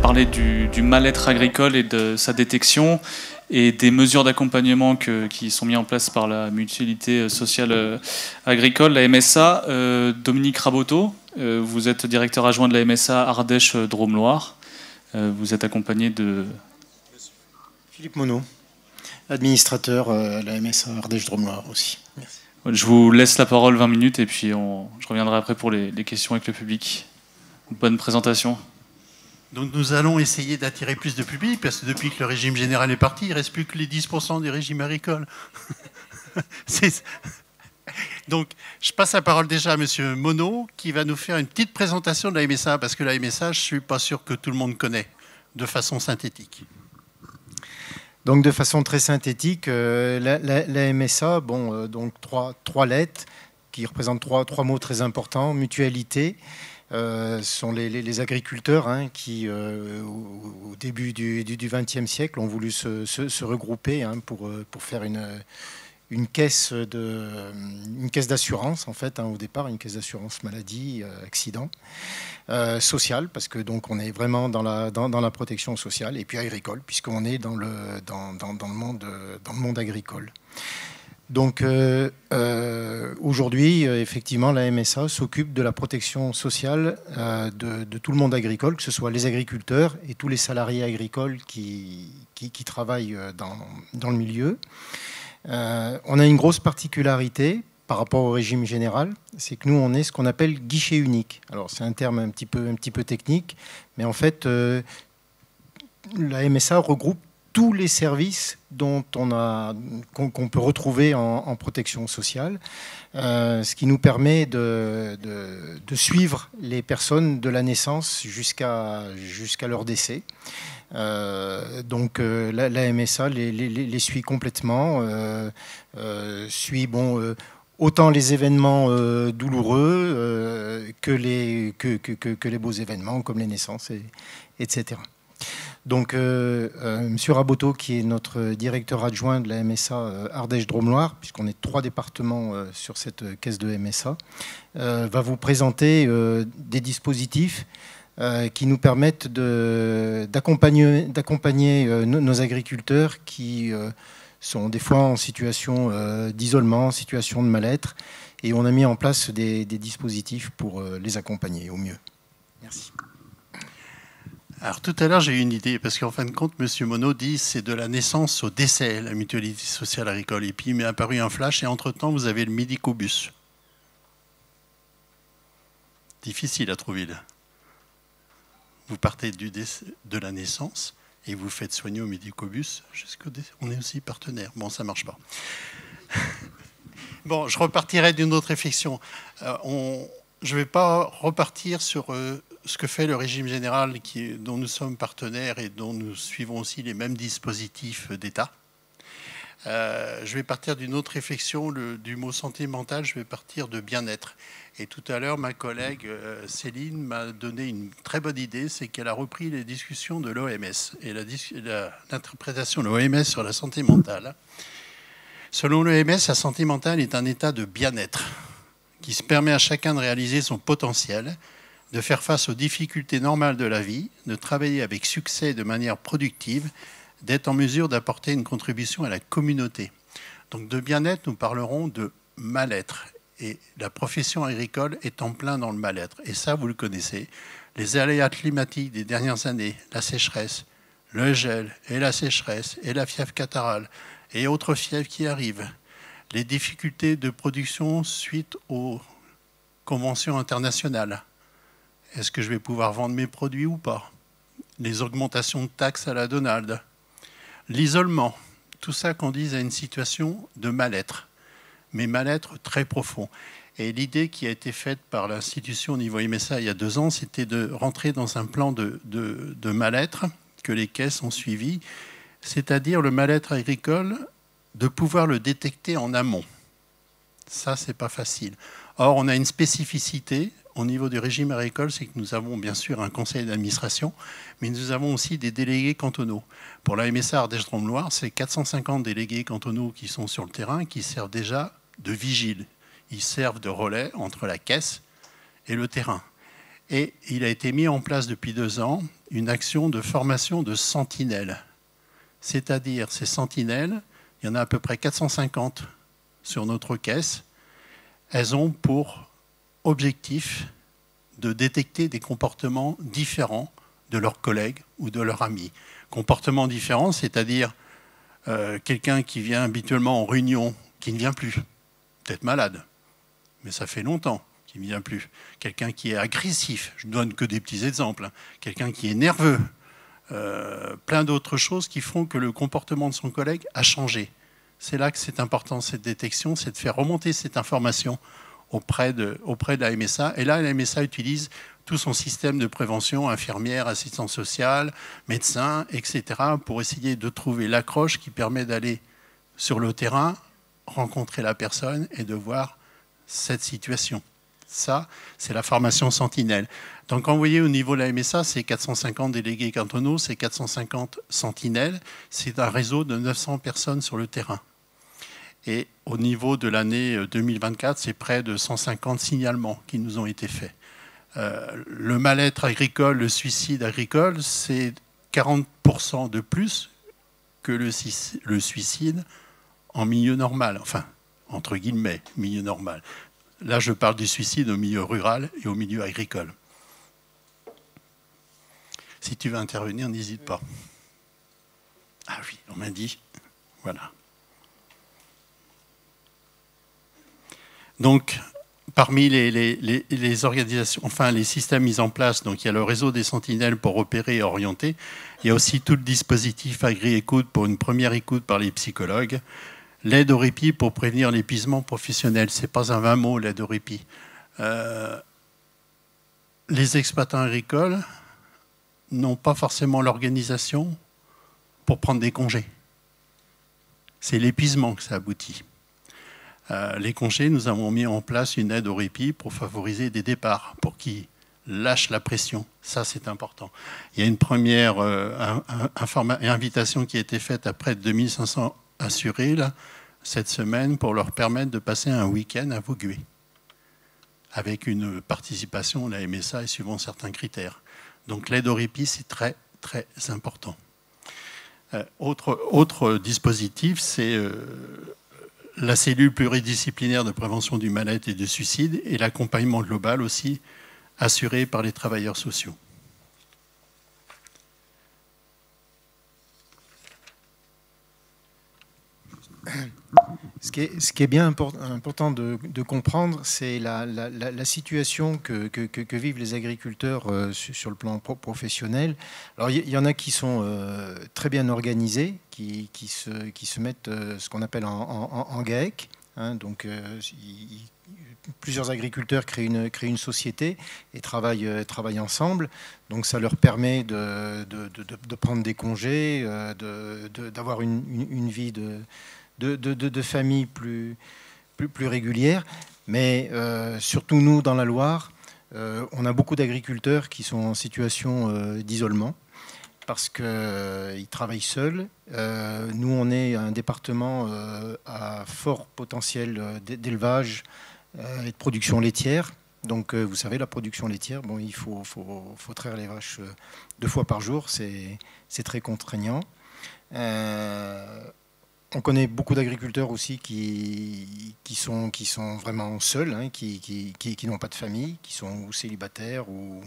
parler du mal-être agricole et de sa détection et des mesures d'accompagnement qui sont mises en place par la mutualité sociale agricole, la MSA. Dominique Raboteau, vous êtes directeur adjoint de la MSA Ardèche-Drôme-Loire. Vous êtes accompagné de... Philippe Monod, administrateur à la MSA Ardèche-Drôme-Loire aussi. Merci. Je vous laisse la parole 20 minutes et puis je reviendrai après pour les questions avec le public. Bonne présentation. Donc nous allons essayer d'attirer plus de public, parce que depuis que le régime général est parti, il ne reste plus que les 10% du régime agricole. Donc je passe la parole déjà à M. Monod, qui va nous faire une petite présentation de la MSA, parce que la MSA, je ne suis pas sûr que tout le monde connaît, de façon synthétique. Donc de façon très synthétique, la MSA, donc trois lettres qui représentent trois mots très importants. Mutualité, sont les agriculteurs qui, au début du XXe siècle, ont voulu se regrouper pour faire une caisse d'assurance, en fait, au départ, une caisse d'assurance maladie, accident, sociale, parce que donc on est vraiment dans la protection sociale, et puis agricole, puisqu'on est dans le monde agricole. Donc aujourd'hui, effectivement, la MSA s'occupe de la protection sociale de tout le monde agricole, que ce soit les agriculteurs et tous les salariés agricoles qui travaillent dans le milieu. On a une grosse particularité par rapport au régime général, c'est que nous, on est ce qu'on appelle guichet unique. Alors, c'est un terme un petit peu technique, mais en fait, la MSA regroupe tous les services qu'on peut retrouver en protection sociale, ce qui nous permet de suivre les personnes de la naissance jusqu'à leur décès. Donc la MSA les suit complètement, suit autant les événements douloureux que les beaux événements comme les naissances, etc. Donc M. Raboteau, qui est notre directeur adjoint de la MSA Ardèche-Drôme-Loire, puisqu'on est 3 départements sur cette caisse de MSA, va vous présenter des dispositifs qui nous permettent d'accompagner nos agriculteurs qui sont des fois en situation d'isolement, en situation de mal-être, et on a mis en place des dispositifs pour les accompagner au mieux. Merci. Alors tout à l'heure, j'ai eu une idée, parce qu'en fin de compte, M. Monod dit c'est de la naissance au décès, la mutualité sociale agricole. Et puis il m'est apparu un flash, et entre-temps, vous avez le médicobus. Difficile à trouver, là. Vous partez de la naissance et vous faites soigner au médicobus jusqu'au décès. On est aussi partenaire. Bon, ça ne marche pas. Bon, je repartirai d'une autre réflexion. Je ne vais pas repartir sur ce que fait le régime général dont nous sommes partenaires et dont nous suivons aussi les mêmes dispositifs d'État. Je vais partir d'une autre réflexion, du mot santé mentale, je vais partir de bien-être. Et tout à l'heure, ma collègue Céline m'a donné une très bonne idée, c'est qu'elle a repris les discussions de l'OMS et l'interprétation de l'OMS sur la santé mentale. Selon l'OMS, la santé mentale est un état de bien-être qui se permet à chacun de réaliser son potentiel, de faire face aux difficultés normales de la vie, de travailler avec succès et de manière productive, d'être en mesure d'apporter une contribution à la communauté. Donc de bien-être, nous parlerons de mal-être. Et la profession agricole est en plein dans le mal-être. Et ça, vous le connaissez. Les aléas climatiques des dernières années, la sécheresse, le gel et la sécheresse, et la fièvre catarrhale, et autres fièvres qui arrivent. Les difficultés de production suite aux conventions internationales. Est-ce que je vais pouvoir vendre mes produits ou pas? Les augmentations de taxes à la Donald. L'isolement. Tout ça conduit à une situation de mal-être, mais mal-être très profond. Et l'idée qui a été faite par l'institution au niveau MSA il y a 2 ans, c'était de rentrer dans un plan de mal-être que les caisses ont suivi, c'est-à-dire le mal-être agricole, de pouvoir le détecter en amont. Ça, c'est pas facile. Or, on a une spécificité au niveau du régime agricole, c'est que nous avons bien sûr un conseil d'administration, mais nous avons aussi des délégués cantonaux. Pour la MSA Ardèche-Drôme-Loire, c'est 450 délégués cantonaux qui sont sur le terrain, qui servent déjà de vigiles. Ils servent de relais entre la caisse et le terrain. Et il a été mis en place depuis 2 ans une action de formation de sentinelles. C'est-à-dire, ces sentinelles, il y en a à peu près 450 sur notre caisse. Elles ont pour objectif de détecter des comportements différents de leurs collègues ou de leurs amis. Comportements différents, c'est-à-dire quelqu'un qui vient habituellement en réunion, qui ne vient plus, peut-être malade, mais ça fait longtemps qu'il ne vient plus. Quelqu'un qui est agressif, je ne donne que des petits exemples, hein. Quelqu'un qui est nerveux, plein d'autres choses qui font que le comportement de son collègue a changé. C'est là que c'est important, cette détection, c'est de faire remonter cette information auprès de la MSA. Et là, la MSA utilise tout son système de prévention, infirmière, assistante sociale, médecin, etc., pour essayer de trouver l'accroche qui permet d'aller sur le terrain, rencontrer la personne et de voir cette situation. Ça, c'est la formation sentinelle. Donc, quand vous voyez au niveau de la MSA, c'est 450 délégués cantonaux, c'est 450 sentinelles. C'est un réseau de 900 personnes sur le terrain. Et au niveau de l'année 2024, c'est près de 150 signalements qui nous ont été faits. Le mal-être agricole, le suicide agricole, c'est 40% de plus que le suicide en milieu normal. Enfin, entre guillemets, milieu normal. Là, je parle du suicide au milieu rural et au milieu agricole. Si tu veux intervenir, n'hésite pas. Ah oui, on m'a dit. Voilà. Donc, parmi les organisations, enfin les systèmes mis en place, donc il y a le réseau des sentinelles pour repérer et orienter. Il y a aussi tout le dispositif agri-écoute pour une première écoute par les psychologues. L'aide au répit pour prévenir l'épuisement professionnel. Ce n'est pas un vain mot, l'aide au répit. Les exploitants agricoles n'ont pas forcément l'organisation pour prendre des congés. C'est l'épuisement que ça aboutit. Les congés, nous avons mis en place une aide au répit pour favoriser des départs, pour qu'ils lâchent la pression. Ça, c'est important. Il y a une première invitation qui a été faite à près de 2500 assurés là, cette semaine pour leur permettre de passer un week-end à Vaugué, avec une participation de la MSA et suivant certains critères. Donc l'aide au répit, c'est très, très important. Autre dispositif, c'est la cellule pluridisciplinaire de prévention du mal-être et du suicide et l'accompagnement global aussi assuré par les travailleurs sociaux. Ce qui est bien important de comprendre, c'est la situation que vivent les agriculteurs sur le plan professionnel. Alors, il y en a qui sont très bien organisés, qui se mettent ce qu'on appelle en GAEC. Hein, donc, plusieurs agriculteurs créent une société et travaillent ensemble. Donc, ça leur permet de prendre des congés, d'avoir une vie de famille plus régulière. Mais surtout, nous, dans la Loire, on a beaucoup d'agriculteurs qui sont en situation d'isolement parce qu'ils travaillent seuls. Nous, on est un département à fort potentiel d'élevage et de production laitière. Donc, vous savez, la production laitière, bon, il faut traire les vaches 2 fois par jour. C'est très contraignant. On connaît beaucoup d'agriculteurs aussi qui sont vraiment seuls, hein, qui n'ont pas de famille, qui sont ou célibataires ou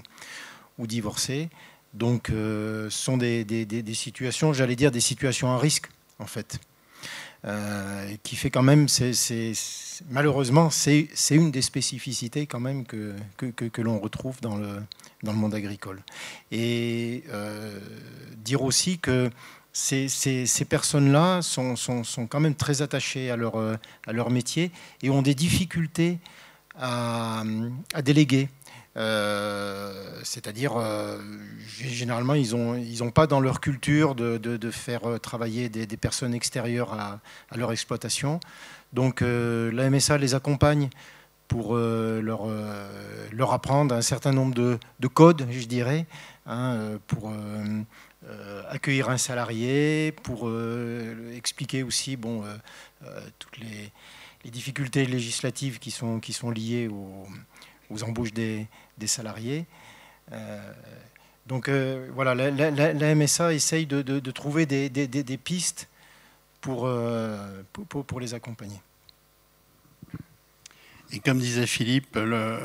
divorcés. Donc, ce sont des situations, j'allais dire, des situations à risque, en fait. Qui fait quand même, malheureusement, c'est une des spécificités quand même que l'on retrouve dans le monde agricole. Et dire aussi que ces personnes-là sont quand même très attachées à leur métier et ont des difficultés à déléguer. C'est-à-dire, généralement, ils ont pas dans leur culture de faire travailler des personnes extérieures à leur exploitation. Donc, la MSA les accompagne pour leur apprendre un certain nombre de codes, je dirais, hein, pour accueillir un salarié, pour expliquer aussi toutes les difficultés législatives qui sont liées aux embauches des salariés. Donc voilà, la MSA essaye de trouver des pistes pour les accompagner. Et comme disait Philippe, le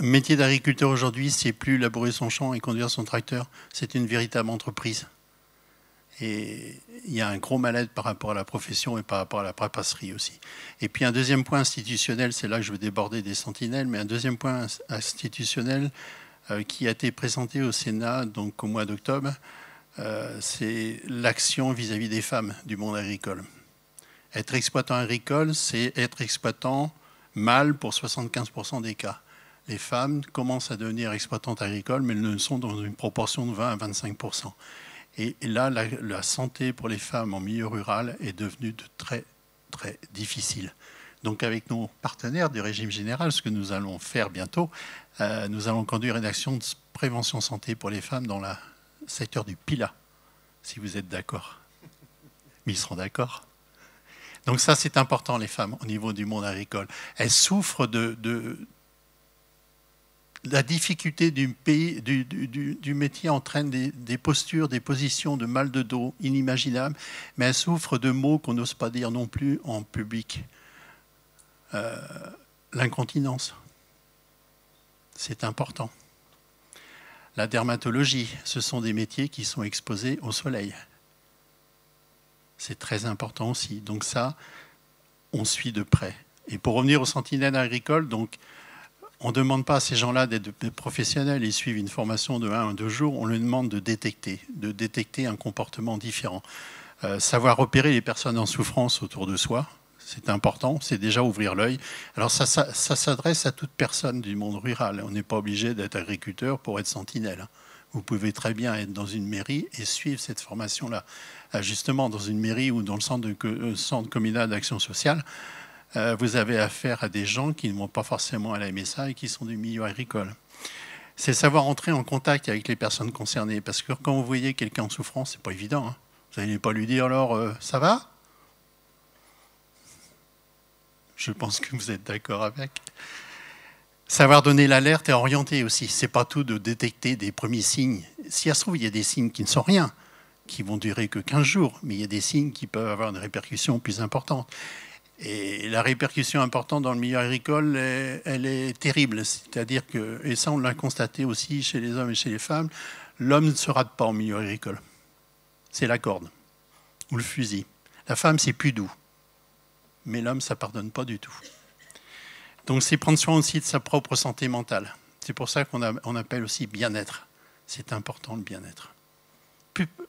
métier d'agriculteur aujourd'hui, c'est plus labourer son champ et conduire son tracteur, c'est une véritable entreprise. Et il y a un gros mal-être par rapport à la profession et par rapport à la papasserie aussi. Et puis un deuxième point institutionnel, c'est là que je veux déborder des sentinelles, mais un deuxième point institutionnel qui a été présenté au Sénat donc au mois d'octobre, c'est l'action vis-à-vis des femmes du monde agricole. Être exploitant agricole, c'est être exploitant mâle pour 75% des cas. Les femmes commencent à devenir exploitantes agricoles, mais elles ne sont dans une proportion de 20 à 25%. Et là, la santé pour les femmes en milieu rural est devenue de très, très difficile. Donc avec nos partenaires du régime général, ce que nous allons faire bientôt, nous allons conduire une action de prévention santé pour les femmes dans le secteur du PILA, si vous êtes d'accord. Mais ils seront d'accord. Donc ça, c'est important, les femmes, au niveau du monde agricole. Elles souffrent de la difficulté du métier entraîne des postures, des positions de mal de dos inimaginables, mais elles souffrent de mots qu'on n'ose pas dire non plus en public. L'incontinence, c'est important. La dermatologie, ce sont des métiers qui sont exposés au soleil. C'est très important aussi. Donc ça, on suit de près. Et pour revenir aux sentinelles agricoles, donc, on ne demande pas à ces gens-là d'être professionnels, ils suivent une formation de 1 à 2 jours, on leur demande de détecter un comportement différent. Savoir repérer les personnes en souffrance autour de soi, c'est important, c'est déjà ouvrir l'œil. Alors ça s'adresse à toute personne du monde rural, on n'est pas obligé d'être agriculteur pour être sentinelle. Vous pouvez très bien être dans une mairie et suivre cette formation-là. Justement, dans une mairie ou dans le centre communal d'action sociale, vous avez affaire à des gens qui ne vont pas forcément à la MSA et qui sont du milieu agricole. C'est savoir entrer en contact avec les personnes concernées, parce que quand vous voyez quelqu'un en souffrance, c'est pas évident. Hein. Vous n'allez pas lui dire alors ça va ? Je pense que vous êtes d'accord avec. Savoir donner l'alerte et orienter aussi. C'est pas tout de détecter des premiers signes. Si ça se trouve, il y a des signes qui ne sont rien, qui vont durer que 15 jours, mais il y a des signes qui peuvent avoir une répercussion plus importante. Et la répercussion importante dans le milieu agricole, elle est terrible. C'est-à-dire que, et ça on l'a constaté aussi chez les hommes et chez les femmes, l'homme ne se rate pas en milieu agricole. C'est la corde ou le fusil. La femme, c'est plus doux. Mais l'homme, ça ne pardonne pas du tout. Donc c'est prendre soin aussi de sa propre santé mentale. C'est pour ça qu'on appelle aussi bien-être. C'est important le bien-être.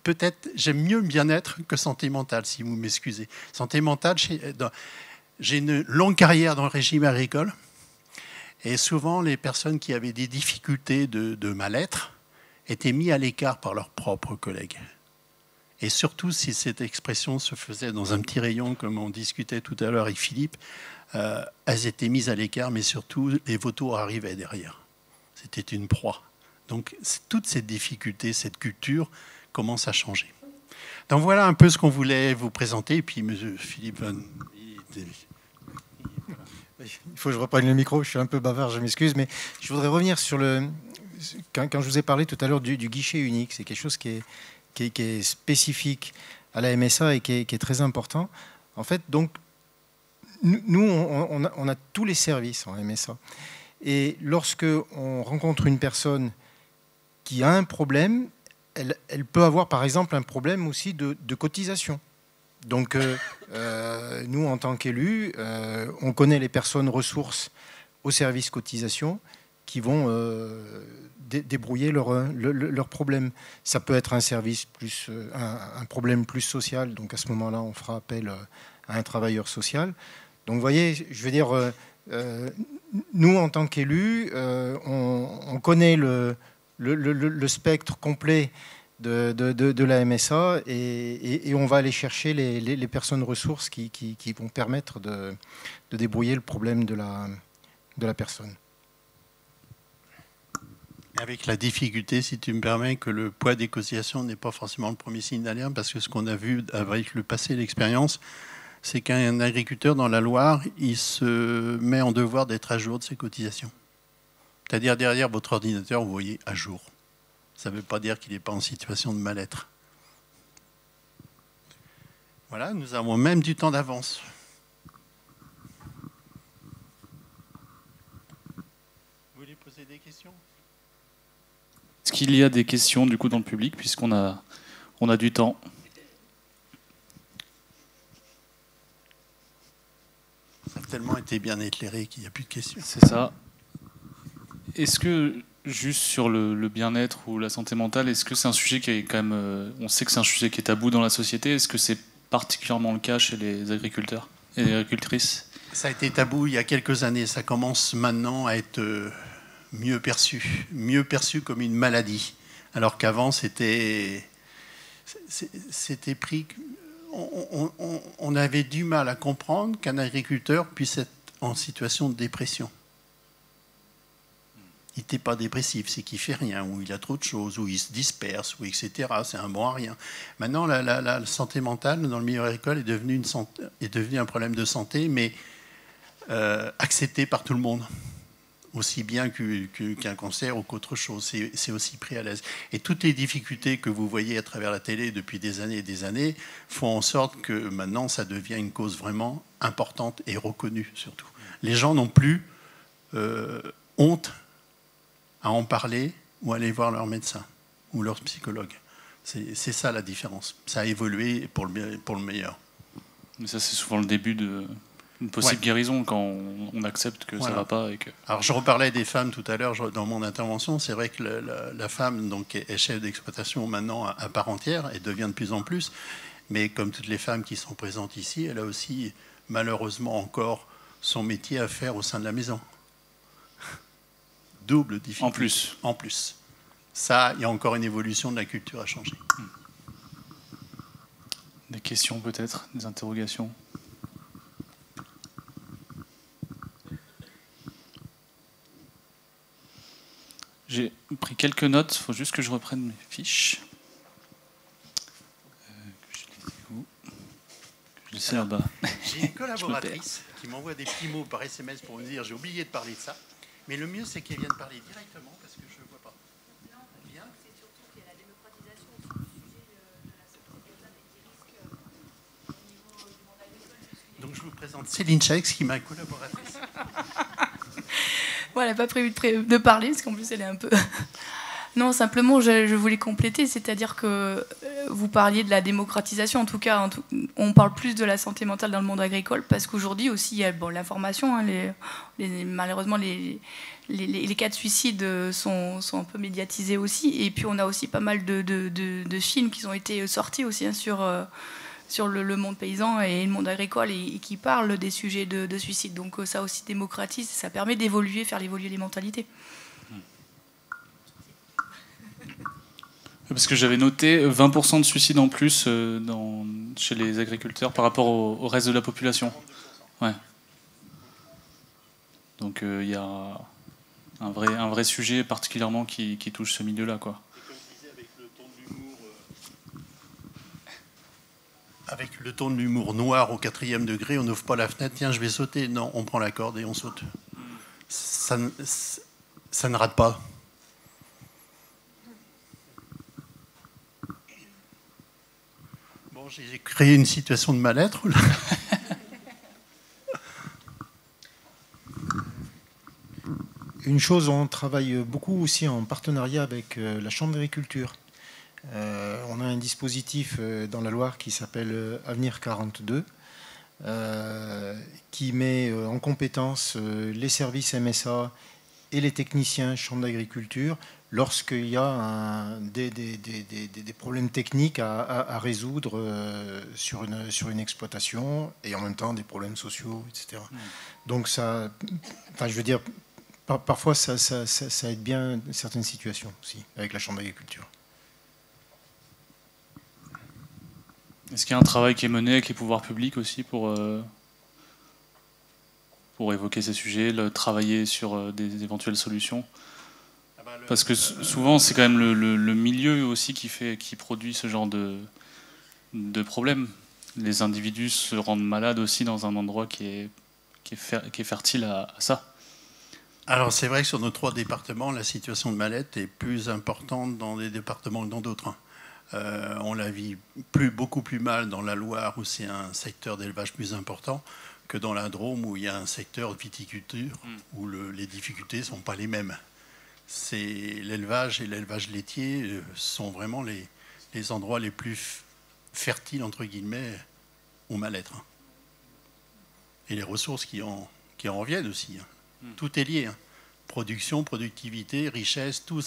Peut-être, j'aime mieux le bien-être que santé mentale, si vous m'excusez. Santé mentale, j'ai une longue carrière dans le régime agricole. Et souvent, les personnes qui avaient des difficultés de mal-être étaient mises à l'écart par leurs propres collègues. Et surtout, si cette expression se faisait dans un petit rayon, comme on discutait tout à l'heure avec Philippe, elles étaient mises à l'écart, mais surtout, les vautours arrivaient derrière. C'était une proie. Donc, toute cette difficulté, cette culture, commence à changer. Donc, voilà un peu ce qu'on voulait vous présenter. Et puis, M. Philippe... Il faut que je reprenne le micro, je suis un peu bavard, je m'excuse, mais je voudrais revenir sur quand je vous ai parlé tout à l'heure du guichet unique, c'est quelque chose qui est spécifique à la MSA et qui est très important. En fait, donc, nous, on a tous les services en MSA. Et lorsque on rencontre une personne qui a un problème, elle peut avoir, par exemple, un problème aussi de cotisation. Donc, nous, en tant qu'élus, on connaît les personnes ressources au service cotisation qui vont débrouiller leurs problèmes. Ça peut être un service plus, un problème plus social. Donc, à ce moment-là, on fera appel à un travailleur social. Donc, vous voyez, je veux dire, nous, en tant qu'élus, on connaît le spectre complet de la MSA et on va aller chercher les personnes ressources qui vont permettre de débrouiller le problème de la personne. Avec la difficulté, si tu me permets, que le poids des cotisations n'est pas forcément le premier signe d'alerte, parce que ce qu'on a vu avec le passé, l'expérience, c'est qu'un agriculteur dans la Loire, il se met en devoir d'être à jour de ses cotisations. C'est-à-dire derrière votre ordinateur, vous voyez à jour. Ça ne veut pas dire qu'il n'est pas en situation de mal-être. Voilà, nous avons même du temps d'avance. Vous voulez poser des questions? Est-ce qu'il y a des questions du coup dans le public, puisqu'on a du temps? Ça a tellement été bien éclairé qu'il n'y a plus de questions. C'est ça. Est-ce que, juste sur le bien-être ou la santé mentale, est-ce que c'est un sujet qui est quand même... on sait que c'est un sujet qui est tabou dans la société. Est-ce que c'est particulièrement le cas chez les agriculteurs et les agricultrices? Ça a été tabou il y a quelques années. Ça commence maintenant à être mieux perçu comme une maladie. Alors qu'avant, c'était pris... On avait du mal à comprendre qu'un agriculteur puisse être en situation de dépression. Il n'était pas dépressif, c'est qu'il ne fait rien, ou il a trop de choses, ou il se disperse, ou etc. C'est un bon à rien. Maintenant, la santé mentale dans le milieu agricole est devenue un problème de santé, mais accepté par tout le monde, aussi bien qu'un cancer ou qu'autre chose. C'est aussi pris à l'aise. Et toutes les difficultés que vous voyez à travers la télé depuis des années et des années font en sorte que maintenant, ça devient une cause vraiment importante et reconnue, surtout. Les gens n'ont plus honte à en parler ou aller voir leur médecin ou leur psychologue. C'est ça la différence. Ça a évolué pour le meilleur. Mais ça, c'est souvent le début d'une possible guérison, quand on accepte que ça ne va pas. Alors, je reparlais des femmes tout à l'heure dans mon intervention. C'est vrai que la femme donc, est chef d'exploitation maintenant à part entière et devient de plus en plus. Mais comme toutes les femmes qui sont présentes ici, elle a aussi malheureusement encore son métier à faire au sein de la maison. Double difficulté. En plus. Ça, il y a encore une évolution de la culture à changer. Des questions peut-être, des interrogations? J'ai pris quelques notes, il faut juste que je reprenne mes fiches. Je laisse là-bas. J'ai une collaboratrice qui m'envoie des petits mots par SMS pour me dire j'ai oublié de parler de ça. Mais le mieux, c'est qu'elle vienne parler directement parce que je ne vois pas. Non, bien. C'est surtout qu'il y a la démocratisation du sujet de la santé mentale et des risques au niveau du monde agricole. Donc je vous présente Céline Chaix, qui est ma collaboratrice. Bon, elle n'a pas prévu de parler, parce qu'en plus elle est un peu... Non, simplement, je voulais compléter, c'est-à-dire que vous parliez de la démocratisation, en tout cas, on parle plus de la santé mentale dans le monde agricole, parce qu'aujourd'hui aussi, il y a l'information, hein, malheureusement, les cas de suicide sont un peu médiatisés aussi, et puis on a aussi pas mal de films qui ont été sortis aussi hein, sur le monde paysan et le monde agricole, et qui parlent des sujets de suicide. Donc ça aussi démocratise, ça permet d'évoluer, faire évoluer les mentalités. Parce que j'avais noté 20% de suicides en plus chez les agriculteurs par rapport au reste de la population. Ouais. Donc il y a un vrai sujet particulièrement qui touche ce milieu-là, quoi. Avec le ton de l'humour noir au 4e degré, on n'ouvre pas la fenêtre, tiens, je vais sauter. Non, on prend la corde et on saute. Ça ne rate pas. Bon, j'ai créé une situation de mal-être. Une chose, on travaille beaucoup aussi en partenariat avec la Chambre d'agriculture. On a un dispositif dans la Loire qui s'appelle Avenir 42, qui met en compétence les services MSA et les techniciens Chambre d'agriculture lorsqu'il y a des problèmes techniques à résoudre sur une exploitation, et en même temps des problèmes sociaux, etc. Donc ça, je veux dire, parfois ça aide bien certaines situations aussi avec la Chambre d'agriculture. Est-ce qu'il y a un travail qui est mené avec les pouvoirs publics aussi pour évoquer ces sujets, travailler sur des éventuelles solutions? Parce que souvent, c'est quand même le milieu aussi qui produit ce genre de problème. Les individus se rendent malades aussi dans un endroit qui est fertile à ça. Alors c'est vrai que sur nos 3 départements, la situation de mal-être est plus importante dans des départements que dans d'autres. On la vit beaucoup plus mal dans la Loire, où c'est un secteur d'élevage plus important, que dans la Drôme, où il y a un secteur de viticulture, où les difficultés ne sont pas les mêmes. L'élevage et l'élevage laitier sont vraiment les endroits les plus fertiles, entre guillemets, au mal-être. Et les ressources qui en reviennent aussi. Tout est lié. Production, productivité, richesse, tout.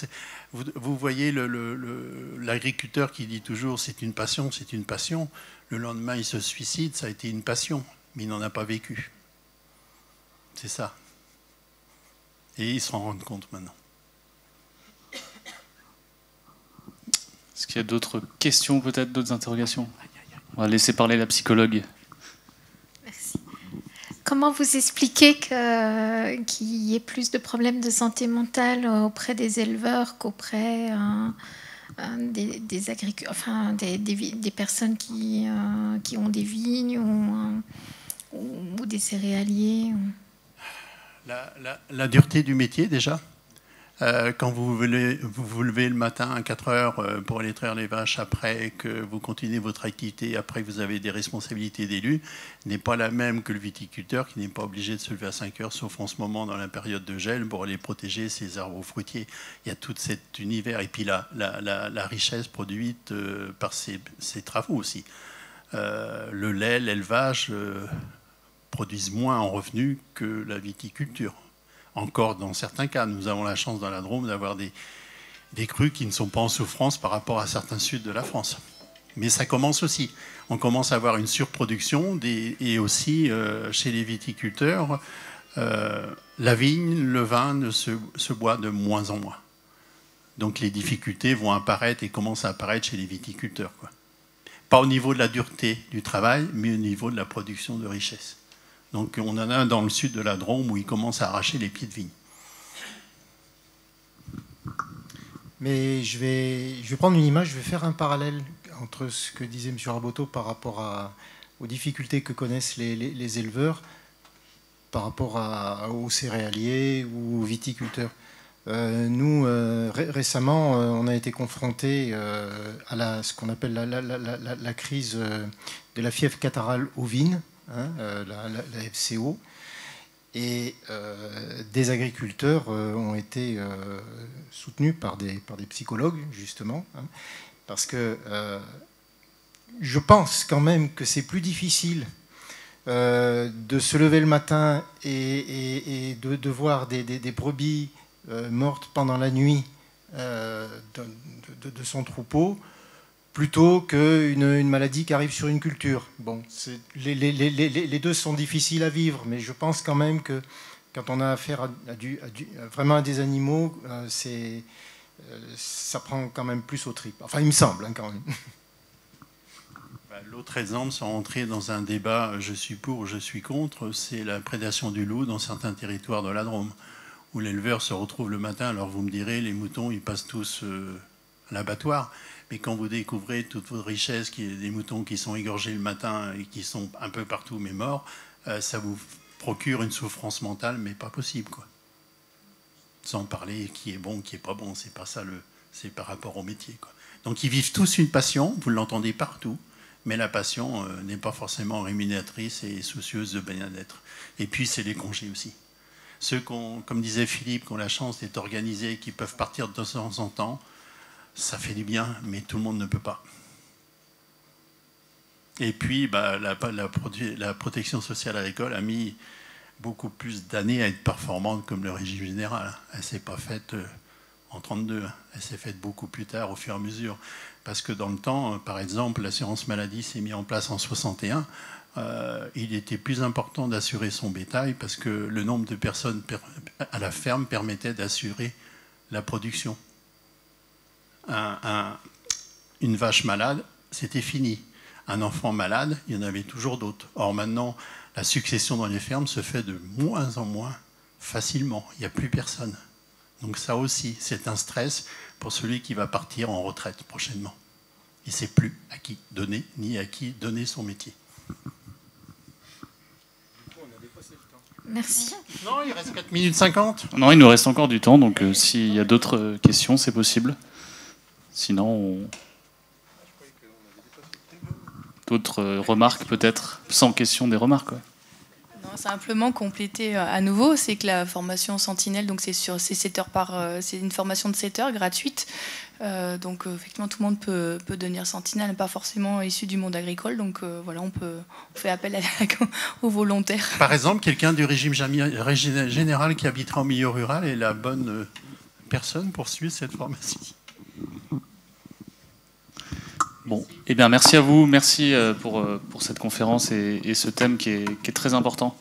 Vous voyez l'agriculteur qui dit toujours c'est une passion, c'est une passion. Le lendemain, il se suicide, ça a été une passion, mais il n'en a pas vécu. C'est ça. Et ils se rendent compte maintenant. Est-ce qu'il y a d'autres questions, peut-être d'autres interrogations? On va laisser parler la psychologue. Merci. Comment vous expliquez qu'il y ait plus de problèmes de santé mentale auprès des éleveurs qu'auprès des agriculteurs, enfin des personnes qui ont des vignes ou des céréaliers? La dureté du métier, déjà. Quand vous vous levez le matin à 4 heures pour aller traire les vaches, après que vous continuez votre activité, après que vous avez des responsabilités d'élu, n'est pas la même que le viticulteur qui n'est pas obligé de se lever à 5 heures, sauf en ce moment dans la période de gel, pour aller protéger ses arbres fruitiers. Il y a tout cet univers. Et puis la richesse produite par ces travaux aussi. Le lait, l'élevage produisent moins en revenus que la viticulture. Encore dans certains cas, nous avons la chance dans la Drôme d'avoir des crus qui ne sont pas en souffrance par rapport à certains sud de la France. Mais ça commence aussi. On commence à avoir une surproduction et aussi chez les viticulteurs, la vigne, le vin se boit de moins en moins. Donc les difficultés vont apparaître et commencent à apparaître chez les viticulteurs, quoi. Pas au niveau de la dureté du travail, mais au niveau de la production de richesse. Donc on en a un dans le sud de la Drôme où ils commencent à arracher les pieds de vigne. Mais je vais prendre une image, je vais faire un parallèle entre ce que disait M. Raboteau par rapport aux difficultés que connaissent les éleveurs par rapport aux céréaliers ou aux viticulteurs. Nous, récemment, on a été confrontés à ce qu'on appelle la crise de la fièvre catarrhale ovine, la FCO, et des agriculteurs ont été soutenus par des psychologues, justement, parce que je pense quand même que c'est plus difficile de se lever le matin et de voir des brebis mortes pendant la nuit de son troupeau, plutôt qu'une maladie qui arrive sur une culture. Bon, les deux sont difficiles à vivre, mais je pense quand même que quand on a affaire vraiment à des animaux, ça prend quand même plus aux tripes. Enfin, il me semble, quand même. L'autre exemple, sans entrer dans un débat je suis pour ou je suis contre, c'est la prédation du loup dans certains territoires de la Drôme, où l'éleveur se retrouve le matin. Alors vous me direz, les moutons, ils passent tous à l'abattoir. Mais quand vous découvrez toute votre richesse, des moutons qui sont égorgés le matin et qui sont un peu partout mais morts, ça vous procure une souffrance mentale, mais pas possible, quoi. Sans parler qui est bon, qui est pas bon, c'est pas ça, c'est par rapport au métier, quoi. Donc ils vivent tous une passion, vous l'entendez partout, mais la passion n'est pas forcément rémunératrice et soucieuse de bien-être. Et puis c'est les congés aussi. Ceux comme disait Philippe, qui ont la chance d'être organisés, qui peuvent partir de temps en temps, ça fait du bien, mais tout le monde ne peut pas. Et puis, la protection sociale agricole a mis beaucoup plus d'années à être performante comme le régime général. Elle ne s'est pas faite en 1932, elle s'est faite beaucoup plus tard, au fur et à mesure. Parce que dans le temps, par exemple, l'assurance maladie s'est mise en place en 1961. Il était plus important d'assurer son bétail parce que le nombre de personnes à la ferme permettait d'assurer la production. Une vache malade, c'était fini. Un enfant malade, il y en avait toujours d'autres. Or maintenant, la succession dans les fermes se fait de moins en moins facilement. Il n'y a plus personne. Donc ça aussi, c'est un stress pour celui qui va partir en retraite prochainement. Il ne sait plus à qui donner, ni à qui donner son métier. On a Merci. Non, il reste 4 minutes 50. Non, il nous reste encore du temps, donc s'il y a d'autres questions, c'est possible. Sinon, d'autres remarques peut-être, sans question des remarques, quoi. Non, simplement compléter à nouveau, c'est que la formation Sentinelle, donc c'est 7 heures c'est une formation de 7 heures gratuite. Donc effectivement, tout le monde peut devenir Sentinelle, pas forcément issu du monde agricole. Donc voilà, on fait appel aux volontaires. Par exemple, quelqu'un du régime général qui habiterait en milieu rural est la bonne personne pour suivre cette formation. Bon, eh bien merci à vous, merci pour cette conférence et ce thème qui est très important.